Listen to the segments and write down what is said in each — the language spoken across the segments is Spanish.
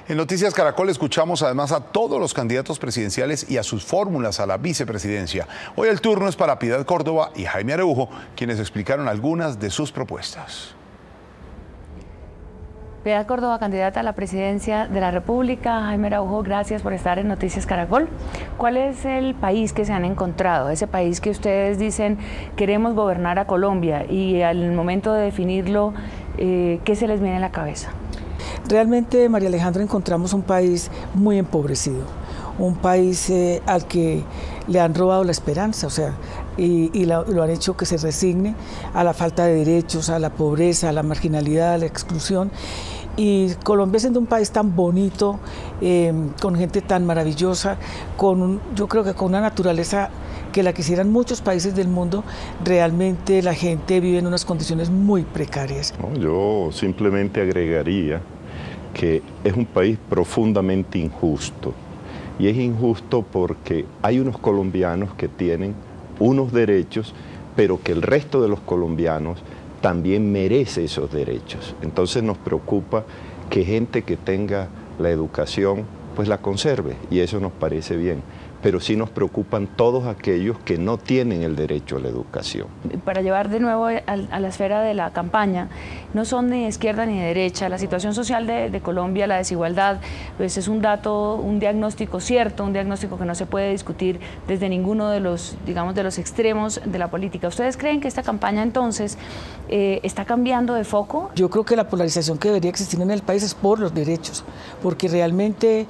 En Noticias Caracol escuchamos además a todos los candidatos presidenciales y a sus fórmulas a la vicepresidencia. Hoy el turno es para Piedad Córdoba y Jaime Araujo, quienes explicaron algunas de sus propuestas. Piedad Córdoba, candidata a la presidencia de la República. Jaime Araujo, gracias por estar en Noticias Caracol. ¿Cuál es el país que se han encontrado? Ese país que ustedes dicen, queremos gobernar a Colombia, y al momento de definirlo, ¿qué se les viene a la cabeza? Realmente, María Alejandra, encontramos un país muy empobrecido, un país al que le han robado la esperanza, lo han hecho que se resigne a la falta de derechos, a la pobreza, a la marginalidad, a la exclusión. Y Colombia, siendo un país tan bonito, con gente tan maravillosa, yo creo que con una naturaleza que la quisieran muchos países del mundo, realmente la gente vive en unas condiciones muy precarias. Yo simplemente agregaría que es un país profundamente injusto. Y es injusto porque hay unos colombianos que tienen unos derechos, pero que el resto de los colombianos también merece esos derechos. Entonces nos preocupa que gente que tenga la educación, pues la conserve, y eso nos parece bien. Pero sí nos preocupan todos aquellos que no tienen el derecho a la educación. Para llevar de nuevo a la esfera de la campaña, no son ni de izquierda ni de derecha. La situación social de Colombia, la desigualdad, pues es un dato, un diagnóstico cierto, un diagnóstico que no se puede discutir desde ninguno de los, digamos, de los extremos de la política. ¿Ustedes creen que esta campaña entonces está cambiando de foco? Yo creo que la polarización que debería existir en el país es por los derechos, porque realmente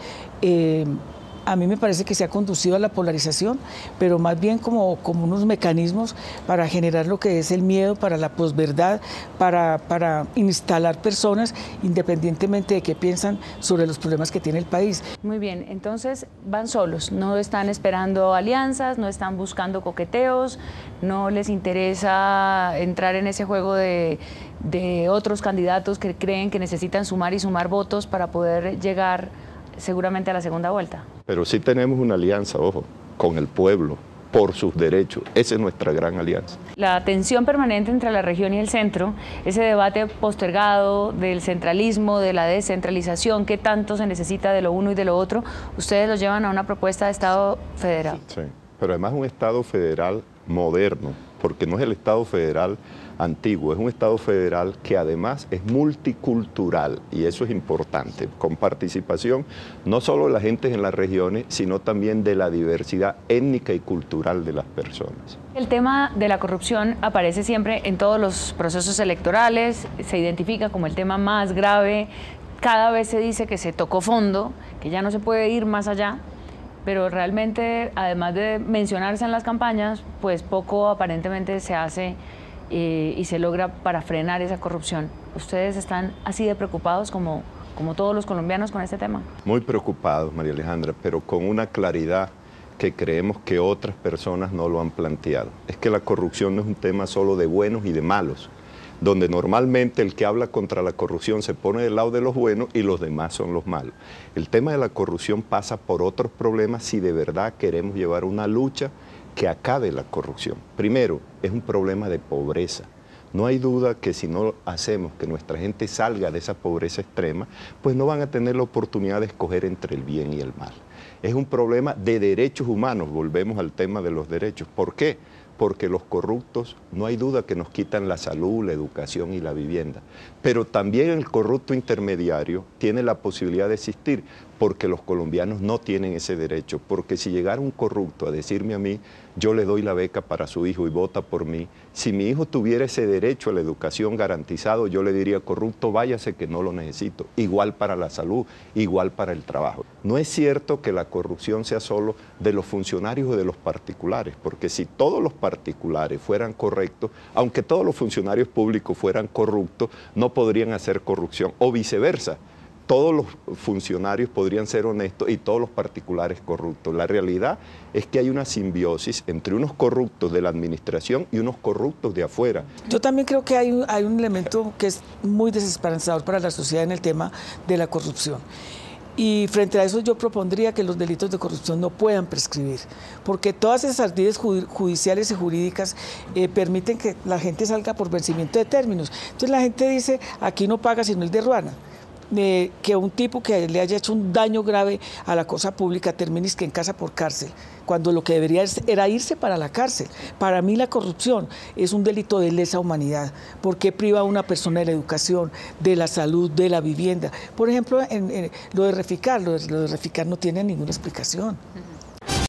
a mí me parece que se ha conducido a la polarización, pero más bien como unos mecanismos para generar lo que es el miedo, para la posverdad, para instalar personas independientemente de qué piensan sobre los problemas que tiene el país. Muy bien, entonces van solos, no están esperando alianzas, no están buscando coqueteos, no les interesa entrar en ese juego de otros candidatos que creen que necesitan sumar y sumar votos para poder llegar seguramente a la segunda vuelta. Pero sí tenemos una alianza, ojo, con el pueblo, por sus derechos. Esa es nuestra gran alianza. La tensión permanente entre la región y el centro, ese debate postergado del centralismo, de la descentralización, qué tanto se necesita de lo uno y de lo otro, ustedes los llevan a una propuesta de Estado federal. Sí, pero además un Estado federal moderno, porque no es el Estado federal antiguo, es un Estado federal que además es multicultural, y eso es importante, con participación no solo de la gente en las regiones, sino también de la diversidad étnica y cultural de las personas. El tema de la corrupción aparece siempre en todos los procesos electorales, se identifica como el tema más grave, cada vez se dice que se tocó fondo, que ya no se puede ir más allá, pero realmente, además de mencionarse en las campañas, pues poco aparentemente se hace y se logra para frenar esa corrupción. ¿Ustedes están así de preocupados como todos los colombianos con este tema? Muy preocupados, María Alejandra, pero con una claridad que creemos que otras personas no lo han planteado. Es que la corrupción no es un tema solo de buenos y de malos, donde normalmente el que habla contra la corrupción se pone del lado de los buenos y los demás son los malos. El tema de la corrupción pasa por otros problemas si de verdad queremos llevar una lucha que acabe la corrupción. Primero, es un problema de pobreza. No hay duda que si no hacemos que nuestra gente salga de esa pobreza extrema, pues no van a tener la oportunidad de escoger entre el bien y el mal. Es un problema de derechos humanos, volvemos al tema de los derechos. ¿Por qué? Porque los corruptos, no hay duda que nos quitan la salud, la educación y la vivienda. Pero también el corrupto intermediario tiene la posibilidad de existir, porque los colombianos no tienen ese derecho. Porque si llegara un corrupto a decirme a mí, yo le doy la beca para su hijo y vota por mí, si mi hijo tuviera ese derecho a la educación garantizado, yo le diría, corrupto, váyase que no lo necesito. Igual para la salud, igual para el trabajo. No es cierto que la corrupción sea solo de los funcionarios o de los particulares, porque si todos los particulares fueran correctos, aunque todos los funcionarios públicos fueran corruptos, no podrían hacer corrupción, o viceversa. Todos los funcionarios podrían ser honestos y todos los particulares corruptos. La realidad es que hay una simbiosis entre unos corruptos de la administración y unos corruptos de afuera. Yo también creo que hay un elemento que es muy desesperanzador para la sociedad en el tema de la corrupción. Y frente a eso yo propondría que los delitos de corrupción no puedan prescribir, porque todas esas ardides judiciales y jurídicas permiten que la gente salga por vencimiento de términos. Entonces la gente dice, aquí no paga sino el de Ruana. que un tipo que le haya hecho un daño grave a la cosa pública termine en casa por cárcel, cuando lo que debería era irse para la cárcel. Para mí la corrupción es un delito de lesa humanidad, porque priva a una persona de la educación, de la salud, de la vivienda. Por ejemplo, lo de Reficar no tiene ninguna explicación.